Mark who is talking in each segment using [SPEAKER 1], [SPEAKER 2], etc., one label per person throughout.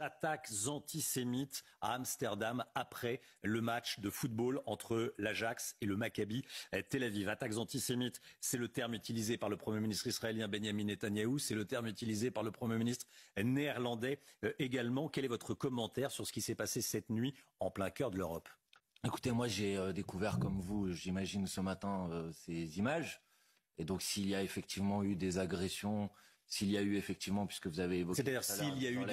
[SPEAKER 1] attaques antisémites à Amsterdam après le match de football entre l'Ajax et le Maccabi Tel Aviv. Attaques antisémites, c'est le terme utilisé par le Premier ministre israélien Benjamin Netanyahou, c'est le terme utilisé par le Premier ministre néerlandais également. Quel est votre commentaire sur ce qui s'est passé cette nuit en plein cœur de l'Europe ?
[SPEAKER 2] Écoutez, moi j'ai découvert comme vous, j'imagine ce matin, ces images. Et donc s'il y a effectivement eu des agressions, s'il y a eu effectivement, puisque vous avez évoqué...
[SPEAKER 1] C'est-à-dire s'il y a eu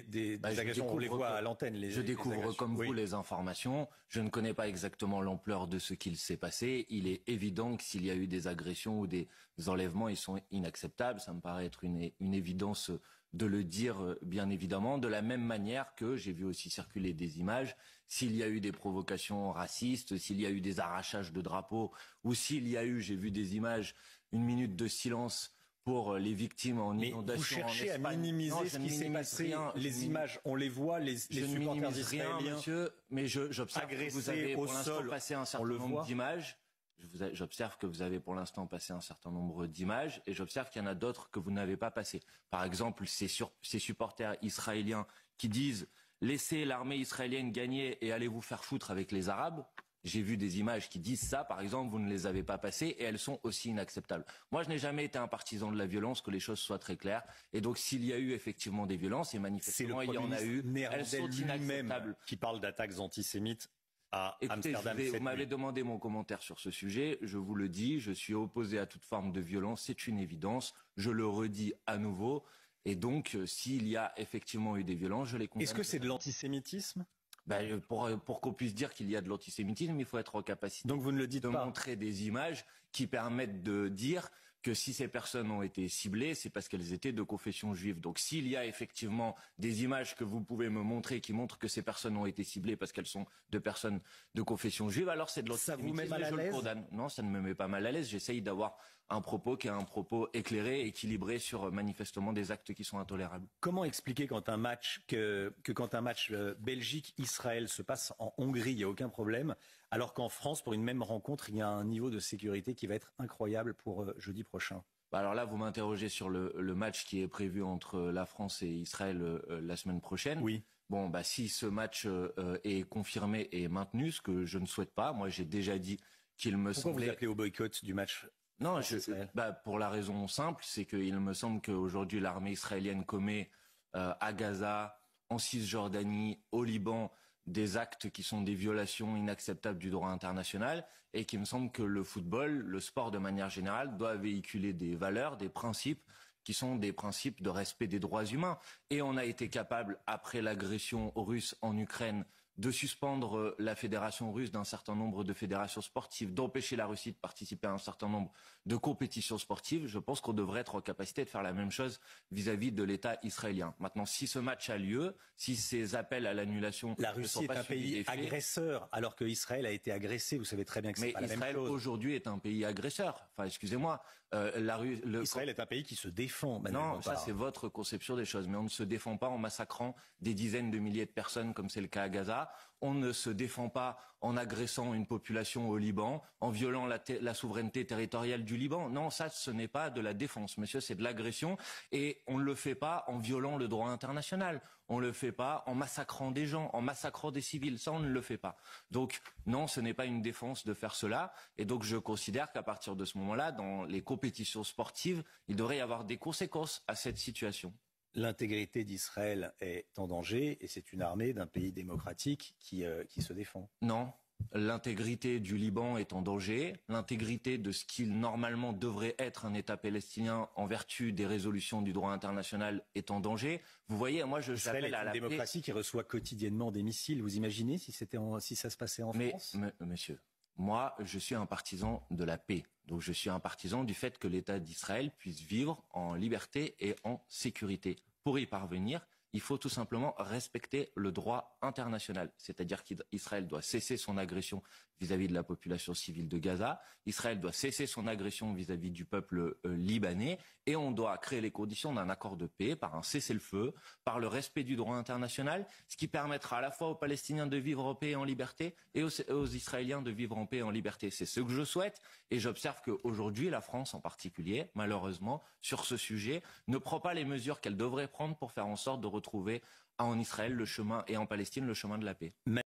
[SPEAKER 1] des agressions, on les voit à l'antenne.
[SPEAKER 2] Je découvre comme vous les informations. Je ne connais pas exactement l'ampleur de ce qu'il s'est passé. Il est évident que s'il y a eu des agressions ou des enlèvements, ils sont inacceptables. Ça me paraît être une évidence de le dire, bien évidemment. De la même manière que j'ai vu aussi circuler des images, s'il y a eu des provocations racistes, s'il y a eu des arrachages de drapeaux, ou s'il y a eu, j'ai vu des images, une minute de silence pour les victimes en inondation.
[SPEAKER 1] Vous cherchez à minimiser ce qui s'est passé. Les images, on les voit, les supporters israéliens,
[SPEAKER 2] monsieur, mais j'observe que vous avez pour l'instant passé un certain nombre d'images. J'observe que vous avez pour l'instant passé un certain nombre d'images et j'observe qu'il y en a d'autres que vous n'avez pas passées. Par exemple, ces supporters israéliens qui disent « Laissez l'armée israélienne gagner et allez vous faire foutre avec les Arabes ». J'ai vu des images qui disent ça, par exemple, vous ne les avez pas passées et elles sont aussi inacceptables. Moi, je n'ai jamais été un partisan de la violence, que les choses soient très claires. Et donc, s'il y a eu effectivement des violences, et manifestement il y en a eu, elles sont inacceptables.
[SPEAKER 1] Qui parle d'attaques antisémites à
[SPEAKER 2] Écoutez,
[SPEAKER 1] Amsterdam.
[SPEAKER 2] Vous m'avez demandé mon commentaire sur ce sujet. Je vous le dis, je suis opposé à toute forme de violence. C'est une évidence. Je le redis à nouveau. Et donc, s'il y a effectivement eu des violences, je les condamne.
[SPEAKER 1] Est-ce que c'est de l'antisémitisme ?
[SPEAKER 2] Pour qu'on puisse dire qu'il y a de l'antisémitisme, il faut être en capacité
[SPEAKER 1] donc vous ne le dites
[SPEAKER 2] de
[SPEAKER 1] pas.
[SPEAKER 2] Montrer des images qui permettent de dire que si ces personnes ont été ciblées, c'est parce qu'elles étaient de confession juive. Donc s'il y a effectivement des images que vous pouvez me montrer qui montrent que ces personnes ont été ciblées parce qu'elles sont de personnes de confession juive, alors c'est de l'antisémitisme.
[SPEAKER 1] Ça vous met mal à l'aise ?
[SPEAKER 2] Je le condamne. Non, ça ne me met pas mal à l'aise. J'essaye d'avoir un propos qui est un propos éclairé, équilibré sur manifestement des actes qui sont intolérables.
[SPEAKER 1] Comment expliquer quand un match Belgique-Israël se passe en Hongrie, il n'y a aucun problème, alors qu'en France, pour une même rencontre, il y a un niveau de sécurité qui va être incroyable pour jeudi prochain?
[SPEAKER 2] Alors là, vous m'interrogez sur le match qui est prévu entre la France et Israël la semaine prochaine.
[SPEAKER 1] Oui.
[SPEAKER 2] Bon, si ce match est confirmé et maintenu, ce que je ne souhaite pas, moi j'ai déjà dit qu'il me semblait...
[SPEAKER 1] Pourquoi vous appelez au boycott du match ?
[SPEAKER 2] Non, pour la raison simple, c'est qu'il me semble qu'aujourd'hui l'armée israélienne commet à Gaza, en Cisjordanie, au Liban, des actes qui sont des violations inacceptables du droit international et qu'il me semble que le football, le sport de manière générale, doit véhiculer des valeurs, des principes qui sont des principes de respect des droits humains. Et on a été capable, après l'agression russe en Ukraine, de suspendre la fédération russe d'un certain nombre de fédérations sportives, d'empêcher la Russie de participer à un certain nombre de compétitions sportives. Je pense qu'on devrait être en capacité de faire la même chose vis-à-vis de l'État israélien. Maintenant, si ce match a lieu, si ces appels à l'annulation...
[SPEAKER 1] La Russie est un pays agresseur, alors que Israël a été agressé. Vous savez très bien que c'est pas la même chose.
[SPEAKER 2] Mais Israël, aujourd'hui, est un pays agresseur. Enfin, excusez-moi.
[SPEAKER 1] Israël est un pays qui se défend.
[SPEAKER 2] Non, ça c'est votre conception des choses. Mais on ne se défend pas en massacrant des dizaines de milliers de personnes comme c'est le cas à Gaza. On ne se défend pas en agressant une population au Liban, en violant la souveraineté territoriale du Liban. Non, ça ce n'est pas de la défense, monsieur, c'est de l'agression. Et on ne le fait pas en violant le droit international. On ne le fait pas en massacrant des gens, en massacrant des civils. Ça, on ne le fait pas. Donc, non, ce n'est pas une défense de faire cela. Et donc, je considère qu'à partir de ce moment-là, dans les compétitions sportives, il devrait y avoir des conséquences à cette situation.
[SPEAKER 1] L'intégrité d'Israël est en danger et c'est une armée d'un pays démocratique qui se défend.
[SPEAKER 2] Non. L'intégrité du Liban est en danger, l'intégrité de ce qu'il normalement devrait être un État palestinien en vertu des résolutions du droit international est en danger. Vous voyez, moi
[SPEAKER 1] Israël est une démocratie qui reçoit quotidiennement des missiles. Vous imaginez si ça se passait en France ?
[SPEAKER 2] Monsieur, moi je suis un partisan de la paix. Donc je suis un partisan du fait que l'État d'Israël puisse vivre en liberté et en sécurité. Pour y parvenir, il faut tout simplement respecter le droit international. C'est-à-dire qu'Israël doit cesser son agression vis-à-vis de la population civile de Gaza. Israël doit cesser son agression vis-à-vis du peuple libanais. Et on doit créer les conditions d'un accord de paix par un cessez-le-feu, par le respect du droit international, ce qui permettra à la fois aux Palestiniens de vivre en paix et en liberté et aux Israéliens de vivre en paix et en liberté. C'est ce que je souhaite. Et j'observe qu'aujourd'hui, la France en particulier, malheureusement, sur ce sujet, ne prend pas les mesures qu'elle devrait prendre pour faire en sorte de retrouver a en Israël le chemin et en Palestine le chemin de la paix.